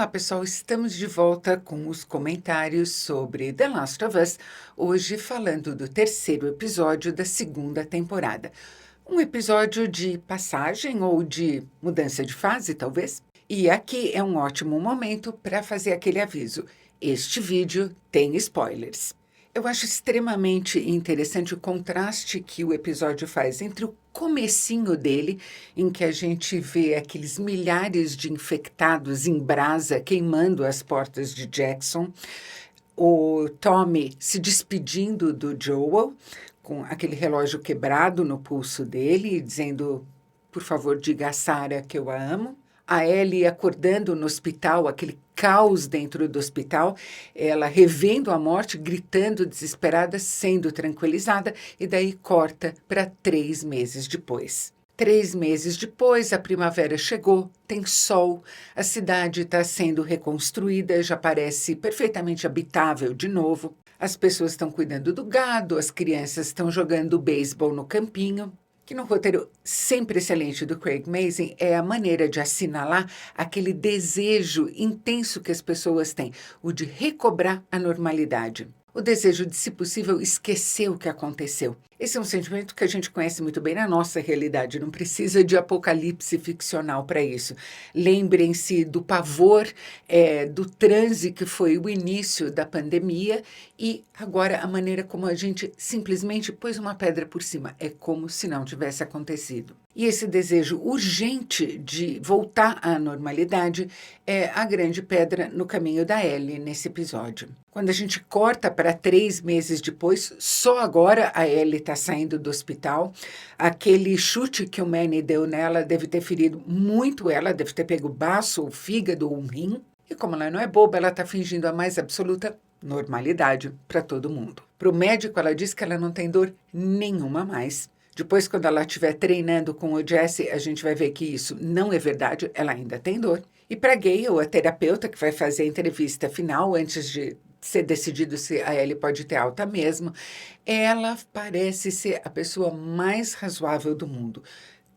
Olá pessoal, estamos de volta com os comentários sobre The Last of Us, hoje falando do terceiro episódio da segunda temporada. Um episódio de passagem ou de mudança de fase, talvez? E aqui é um ótimo momento para fazer aquele aviso. Este vídeo tem spoilers. Eu acho extremamente interessante o contraste que o episódio faz entre o comecinho dele, em que a gente vê aqueles milhares de infectados em brasa queimando as portas de Jackson, o Tommy se despedindo do Joel, com aquele relógio quebrado no pulso dele, dizendo, por favor, diga a Sarah que eu a amo. A Ellie acordando no hospital, aquele caos dentro do hospital, ela revendo a morte, gritando desesperada, sendo tranquilizada, e daí corta para 3 meses depois. 3 meses depois, a primavera chegou, tem sol, a cidade está sendo reconstruída, já parece perfeitamente habitável de novo. As pessoas estão cuidando do gado, as crianças estão jogando beisebol no campinho. Que no roteiro sempre excelente do Craig Mazin é a maneira de assinalar aquele desejo intenso que as pessoas têm, o de recobrar a normalidade. O desejo de, se possível, esquecer o que aconteceu. Esse é um sentimento que a gente conhece muito bem na nossa realidade, não precisa de apocalipse ficcional para isso. Lembrem-se do pavor, do transe que foi o início da pandemia e agora a maneira como a gente simplesmente pôs uma pedra por cima. É como se não tivesse acontecido. E esse desejo urgente de voltar à normalidade é a grande pedra no caminho da Ellie nesse episódio. Quando a gente corta para 3 meses depois, só agora a Ellie está saindo do hospital. Aquele chute que o Manny deu nela deve ter ferido muito ela, deve ter pego o baço, o fígado ou um rim. E como ela não é boba, ela está fingindo a mais absoluta normalidade para todo mundo. Para o médico, ela diz que ela não tem dor nenhuma mais. Depois, quando ela estiver treinando com o Jesse, a gente vai ver que isso não é verdade, ela ainda tem dor. E para Gale, a terapeuta que vai fazer a entrevista final antes de ser decidido se a Ellie pode ter alta mesmo, ela parece ser a pessoa mais razoável do mundo.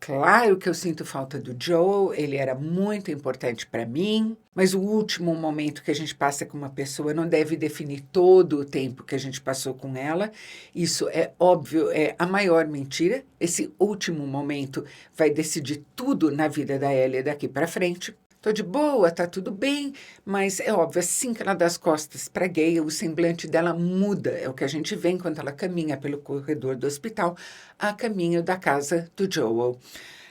Claro que eu sinto falta do Joel, ele era muito importante para mim, mas o último momento que a gente passa com uma pessoa não deve definir todo o tempo que a gente passou com ela. Isso é óbvio, é a maior mentira. Esse último momento vai decidir tudo na vida da Ellie daqui para frente. Tô de boa, tá tudo bem, mas é óbvio, assim que ela dá as costas para Gale, o semblante dela muda. É o que a gente vê enquanto ela caminha pelo corredor do hospital, a caminho da casa do Joel.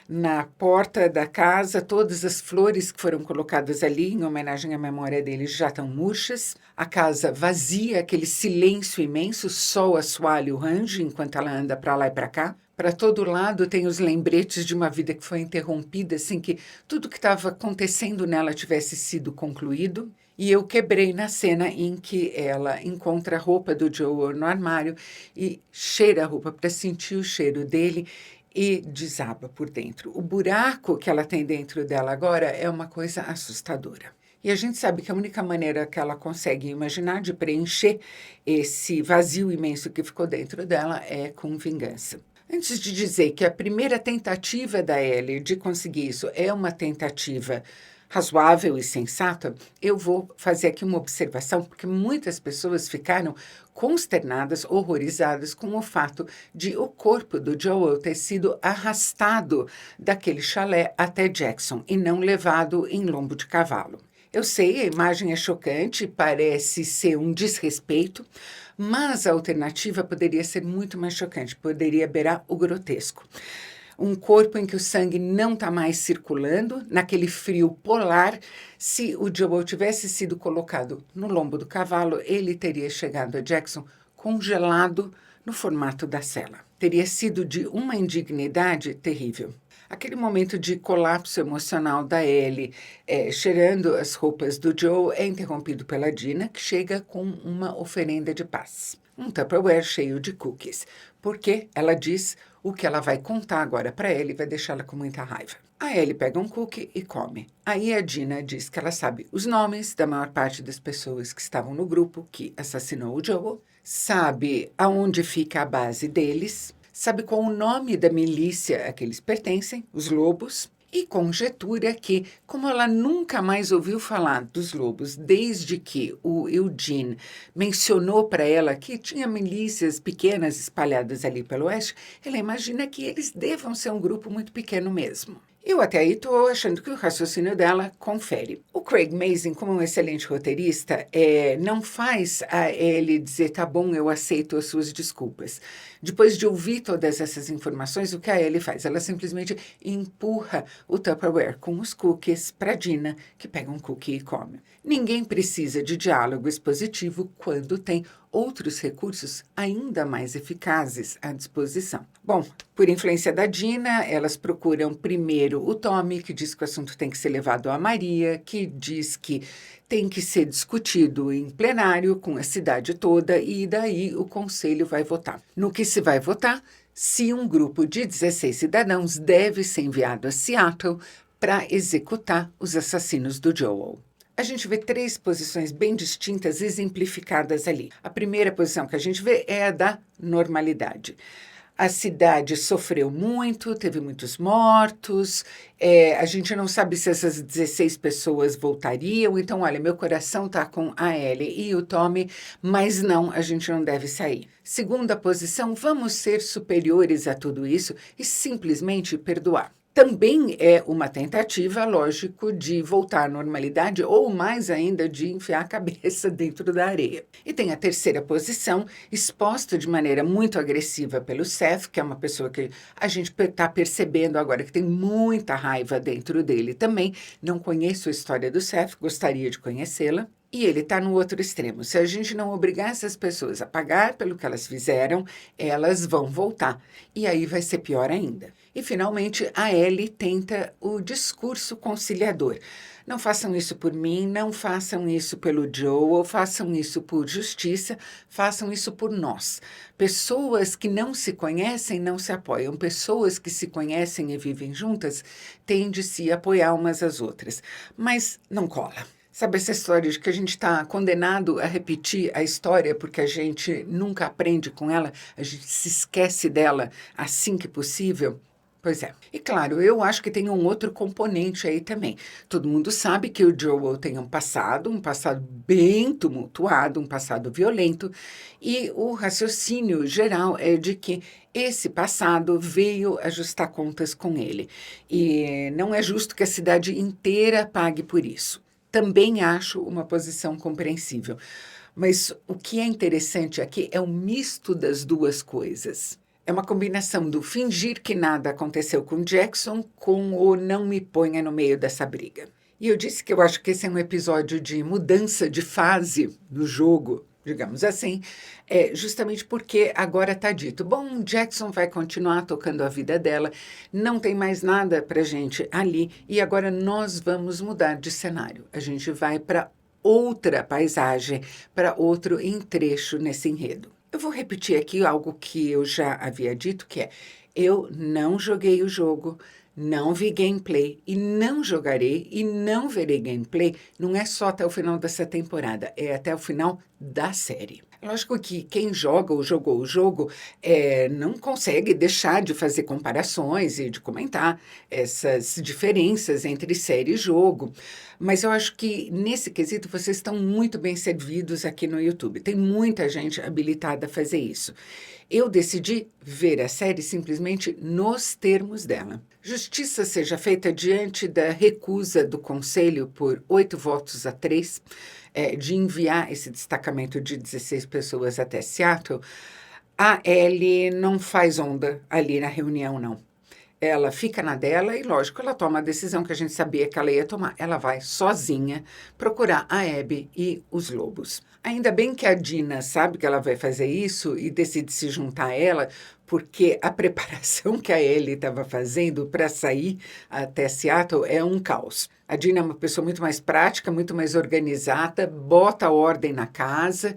Na porta da casa, todas as flores que foram colocadas ali em homenagem à memória dele já estão murchas. A casa vazia, aquele silêncio imenso, só o assoalho range enquanto ela anda para lá e para cá. Para todo lado tem os lembretes de uma vida que foi interrompida, sem que tudo que estava acontecendo nela tivesse sido concluído. E eu quebrei na cena em que ela encontra a roupa do Joel no armário e cheira a roupa para sentir o cheiro dele e desaba por dentro. O buraco que ela tem dentro dela agora é uma coisa assustadora. E a gente sabe que a única maneira que ela consegue imaginar de preencher esse vazio imenso que ficou dentro dela é com vingança. Antes de dizer que a primeira tentativa da Ellie de conseguir isso é uma tentativa razoável e sensata, eu vou fazer aqui uma observação, porque muitas pessoas ficaram consternadas, horrorizadas com o fato de o corpo do Joel ter sido arrastado daquele chalé até Jackson e não levado em lombo de cavalo. Eu sei, a imagem é chocante, parece ser um desrespeito, mas a alternativa poderia ser muito mais chocante, poderia beirar o grotesco. Um corpo em que o sangue não está mais circulando, naquele frio polar. Se o Joel tivesse sido colocado no lombo do cavalo, ele teria chegado a Jackson congelado no formato da cela. Teria sido de uma indignidade terrível. Aquele momento de colapso emocional da Ellie, cheirando as roupas do Joe, é interrompido pela Dina, que chega com uma oferenda de paz. Um Tupperware cheio de cookies, porque ela diz o que ela vai contar agora para Ellie vai deixá-la com muita raiva. A Ellie pega um cookie e come. Aí a Dina diz que ela sabe os nomes da maior parte das pessoas que estavam no grupo que assassinou o Joe, sabe aonde fica a base deles, sabe qual o nome da milícia a que eles pertencem, os Lobos, e conjetura que, como ela nunca mais ouviu falar dos lobos desde que o Eugene mencionou para ela que tinha milícias pequenas espalhadas ali pelo oeste, ela imagina que eles devam ser um grupo muito pequeno mesmo. Eu até aí estou achando que o raciocínio dela confere. O Craig Mazin, como um excelente roteirista, não faz a ele dizer, tá bom, eu aceito as suas desculpas. Depois de ouvir todas essas informações, o que a Ellie faz? Ela simplesmente empurra o Tupperware com os cookies para Dina, que pega um cookie e come. Ninguém precisa de diálogo expositivo quando tem outros recursos ainda mais eficazes à disposição. Bom, por influência da Dina, elas procuram primeiro o Tommy, que diz que o assunto tem que ser levado à Maria, que diz que tem que ser discutido em plenário com a cidade toda e daí o conselho vai votar. No que se vai votar? Se um grupo de 16 cidadãos deve ser enviado a Seattle para executar os assassinos do Joel. A gente vê 3 posições bem distintas exemplificadas ali. A primeira posição que a gente vê é a da normalidade. A cidade sofreu muito, teve muitos mortos, a gente não sabe se essas 16 pessoas voltariam, então, olha, meu coração está com a Ellie e o Tommy, mas não, a gente não deve sair. Segunda posição, vamos ser superiores a tudo isso e simplesmente perdoar. Também é uma tentativa, lógico, de voltar à normalidade ou, mais ainda, de enfiar a cabeça dentro da areia. E tem a terceira posição, exposta de maneira muito agressiva pelo Seth, que é uma pessoa que a gente está percebendo agora que tem muita raiva dentro dele também. Não conheço a história do Seth, gostaria de conhecê-la. E ele está no outro extremo. Se a gente não obrigar essas pessoas a pagar pelo que elas fizeram, elas vão voltar. E aí vai ser pior ainda. E, finalmente, a Ellie tenta o discurso conciliador. Não façam isso por mim, não façam isso pelo Joel, façam isso por justiça, façam isso por nós. Pessoas que não se conhecem não se apoiam. Pessoas que se conhecem e vivem juntas têm de se apoiar umas às outras. Mas não cola. Sabe essa história de que a gente está condenado a repetir a história porque a gente nunca aprende com ela, a gente se esquece dela assim que possível? Pois é. E claro, eu acho que tem um outro componente aí também. Todo mundo sabe que o Joel tem um passado bem tumultuado, um passado violento, e o raciocínio geral é de que esse passado veio ajustar contas com ele. E não é justo que a cidade inteira pague por isso. Também acho uma posição compreensível. Mas o que é interessante aqui é o misto das duas coisas. É uma combinação do fingir que nada aconteceu com Jackson com o não me ponha no meio dessa briga. E eu disse que eu acho que esse é um episódio de mudança de fase do jogo, digamos assim, justamente porque agora está dito, bom, Jackson vai continuar tocando a vida dela, não tem mais nada para gente ali, e agora nós vamos mudar de cenário. A gente vai para outra paisagem, para outro trecho nesse enredo. Eu vou repetir aqui algo que eu já havia dito, que é, eu não joguei o jogo, não vi gameplay e não jogarei e não verei gameplay, não é só até o final dessa temporada, é até o final da série. Lógico que quem joga ou jogou o jogo não consegue deixar de fazer comparações e de comentar essas diferenças entre série e jogo, mas eu acho que nesse quesito vocês estão muito bem servidos aqui no YouTube. Tem muita gente habilitada a fazer isso. Eu decidi ver a série simplesmente nos termos dela. Justiça seja feita diante da recusa do Conselho por 8 votos a 3 de enviar esse destacamento de 16 pessoas até Seattle. A Ellie não faz onda ali na reunião, não. Ela fica na dela e, lógico, ela toma a decisão que a gente sabia que ela ia tomar. Ela vai sozinha procurar a Abby e os lobos. Ainda bem que a Dina sabe que ela vai fazer isso e decide se juntar a ela, porque a preparação que a Ellie estava fazendo para sair até Seattle é um caos. A Dina é uma pessoa muito mais prática, muito mais organizada, bota a ordem na casa,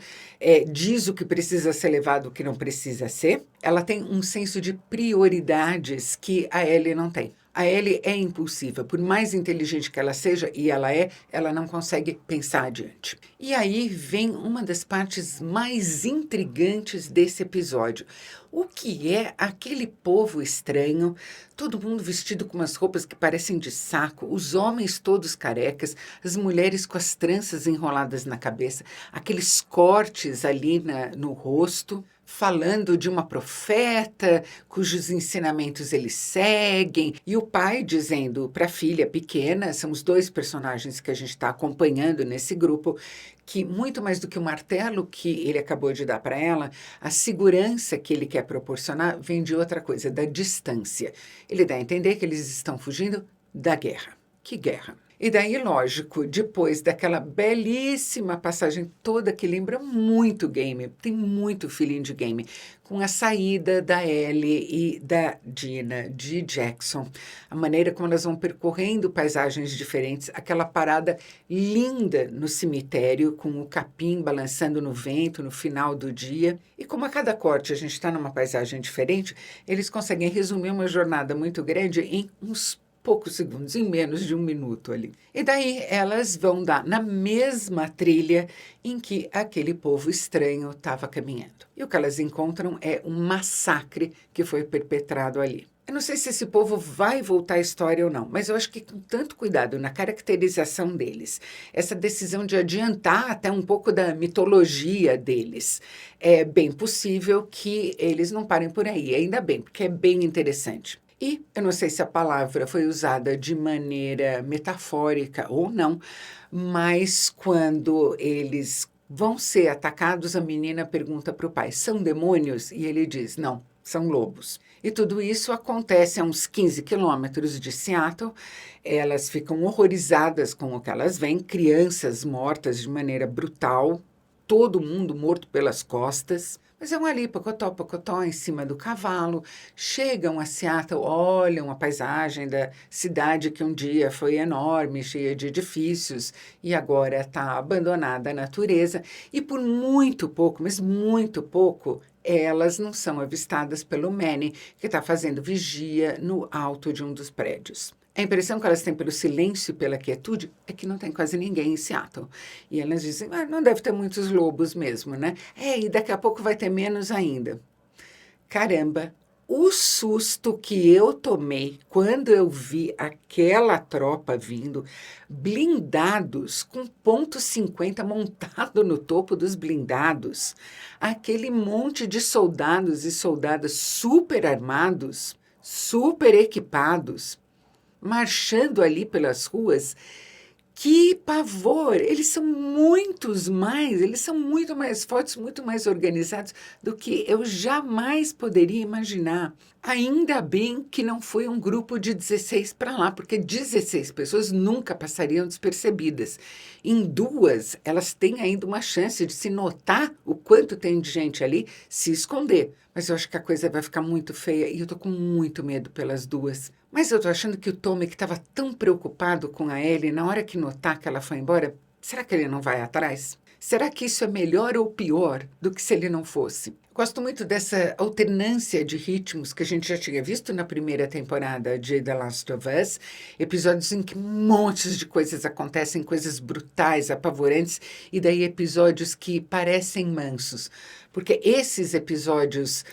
diz o que precisa ser levado, o que não precisa ser. Ela tem um senso de prioridades que a Ellie não tem. A Ellie é impulsiva, por mais inteligente que ela seja, e ela não consegue pensar adiante. E aí vem uma das partes mais intrigantes desse episódio. O que é aquele povo estranho, todo mundo vestido com umas roupas que parecem de saco, os homens todos carecas, as mulheres com as tranças enroladas na cabeça, aqueles cortes ali no rosto, falando de uma profeta cujos ensinamentos eles seguem, e o pai dizendo para a filha pequena, são os dois personagens que a gente está acompanhando nesse grupo, que muito mais do que o martelo que ele acabou de dar para ela, a segurança que ele quer proporcionar vem de outra coisa, da distância. Ele dá a entender que eles estão fugindo da guerra. Que guerra? E daí, lógico, depois daquela belíssima passagem toda que lembra muito game, tem muito feeling de game, com a saída da Ellie e da Dina de Jackson, a maneira como elas vão percorrendo paisagens diferentes, aquela parada linda no cemitério, com o capim balançando no vento no final do dia. E como a cada corte a gente está numa paisagem diferente, eles conseguem resumir uma jornada muito grande em uns poucos segundos, em menos de um minuto ali. E daí elas vão dar na mesma trilha em que aquele povo estranho estava caminhando. E o que elas encontram é um massacre que foi perpetrado ali. Eu não sei se esse povo vai voltar à história ou não, mas eu acho que com tanto cuidado na caracterização deles, essa decisão de adiantar até um pouco da mitologia deles, é bem possível que eles não parem por aí, ainda bem, porque é bem interessante. E eu não sei se a palavra foi usada de maneira metafórica ou não, mas quando eles vão ser atacados, a menina pergunta para o pai: são demônios? E ele diz: não, são lobos. E tudo isso acontece a uns 15 quilômetros de Seattle. Elas ficam horrorizadas com o que elas veem, crianças mortas de maneira brutal, todo mundo morto pelas costas. Mas vão ali, pocotó, em cima do cavalo, chegam a Seattle, olham a paisagem da cidade que um dia foi enorme, cheia de edifícios, e agora está abandonada à natureza, e por muito pouco, mas muito pouco, elas não são avistadas pelo Manny, que está fazendo vigia no alto de um dos prédios. A impressão que elas têm pelo silêncio e pela quietude é que não tem quase ninguém em Seattle. E elas dizem: não deve ter muitos lobos mesmo, né? E daqui a pouco vai ter menos ainda. Caramba, o susto que eu tomei quando eu vi aquela tropa vindo, blindados, com .50 montado no topo dos blindados, aquele monte de soldados e soldadas super armados, super equipados, marchando ali pelas ruas. Que pavor! Eles são eles são muito mais fortes, muito mais organizados do que eu jamais poderia imaginar. Ainda bem que não foi um grupo de 16 para lá, porque 16 pessoas nunca passariam despercebidas. Em duas, elas têm ainda uma chance de, se notar o quanto tem de gente ali, se esconder. Mas eu acho que a coisa vai ficar muito feia e eu tô com muito medo pelas duas. Mas eu tô achando que o Tommy, que estava tão preocupado com a Ellie, na hora que notar que ela foi embora, será que ele não vai atrás? Será que isso é melhor ou pior do que se ele não fosse? Gosto muito dessa alternância de ritmos que a gente já tinha visto na primeira temporada de The Last of Us, episódios em que montes de coisas acontecem, coisas brutais, apavorantes, e daí episódios que parecem mansos. Porque esses episódios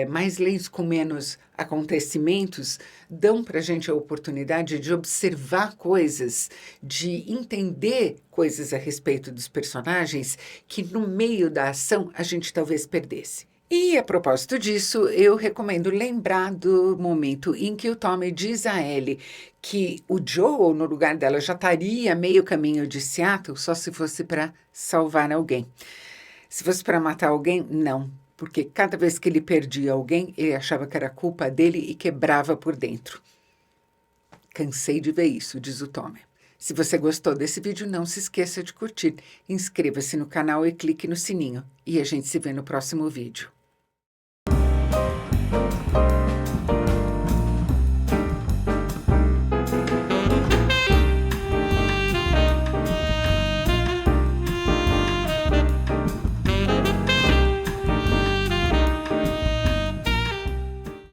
mais lentos, com menos acontecimentos, dão para a gente a oportunidade de observar coisas, de entender coisas a respeito dos personagens que no meio da ação a gente talvez perdesse. E a propósito disso, eu recomendo lembrar do momento em que o Tommy diz a Ellie que o Joel, no lugar dela, já estaria meio caminho de Seattle só se fosse para salvar alguém. Se fosse para matar alguém, não. Porque cada vez que ele perdia alguém, ele achava que era culpa dele e quebrava por dentro. Cansei de ver isso, diz o Tommy. Se você gostou desse vídeo, não se esqueça de curtir. Inscreva-se no canal e clique no sininho. E a gente se vê no próximo vídeo.